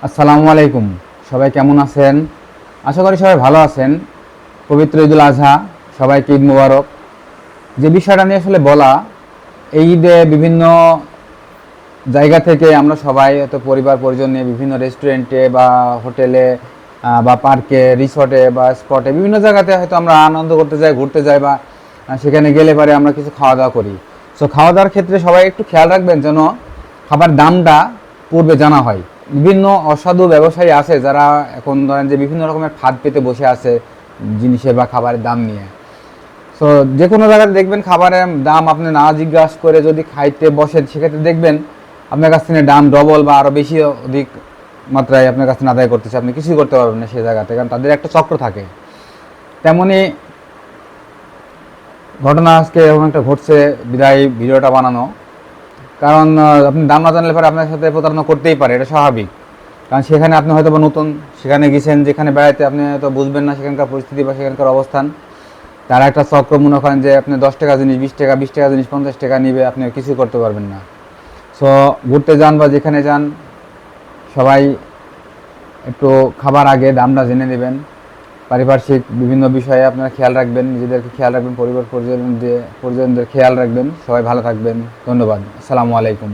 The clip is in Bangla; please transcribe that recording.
আসসালামু আলাইকুম। সবাই কেমন আছেন? আশা করি সবাই ভালো আছেন। পবিত্র ঈদুল আজহা, সবাইকে ঈদ মোবারক। যে বিষয়টা নিয়ে আসলে বলা, এই ঈদে বিভিন্ন জায়গা থেকে আমরা সবাই হয়তো পরিবার পরিজন নিয়ে বিভিন্ন রেস্টুরেন্টে বা হোটেলে বা পার্কে, রিসর্টে বা স্পটে বিভিন্ন জায়গাতে হয়তো আমরা আনন্দ করতে যাই, ঘুরতে যাই বা সেখানে গেলে পরে আমরা কিছু খাওয়া দাওয়া করি। সো খাওয়া দাওয়ার ক্ষেত্রে সবাই একটু খেয়াল রাখবেন যেন খাবার দামটা পূর্বে জানা হয়। বিভিন্ন অসাধু ব্যবসায়ী আছে যারা এখন ধরেন যে বিভিন্ন রকমের ফাঁদ পেতে বসে আছে জিনিসের বা খাবারের দাম নিয়ে। সো যে কোনো জায়গায় দেখবেন খাবারের দাম আপনি না জিজ্ঞাসা করে যদি খাইতে বসেন, সেক্ষেত্রে দেখবেন আপনার কাছ থেকে দাম ডবল বা আরও বেশি অধিক মাত্রায় আপনার কাছে আদায় করতেছে। আপনি কিছুই করতে পারবেন না সেই জায়গাতে, কারণ তাদের একটা চক্র থাকে। তেমনই ঘটনা আজকে এরকম একটা ঘটছে, বিদায় ভিডিওটা বানানো। কারণ আপনি দাম না জানলে পরে আপনার সাথে প্রতারণা করতেই পারে, এটা স্বাভাবিক। কারণ সেখানে আপনি হয়তো বা নতুন, সেখানে গেছেন যেখানে বেড়াইতে, আপনি হয়তো বুঝবেন না সেখানকার পরিস্থিতি বা সেখানকার অবস্থান। তারা একটা চক্র মনে করেন যে আপনি 10 টাকা জিনিস 20 টাকা, 20 টাকা জিনিস 50 টাকা নিবে, আপনি কিছু করতে পারবেন না। সো ঘুরতে যান বা যেখানে যান, সবাই একটু খাবার আগে দামটা জেনে নেবেন। পারিপার্শ্বিক বিভিন্ন বিষয়ে আপনারা খেয়াল রাখবেন, নিজেদেরকে খেয়াল রাখবেন, পরিজনদের খেয়াল রাখবেন। সবাই ভালো থাকবেন। ধন্যবাদ। আসসালামু আলাইকুম।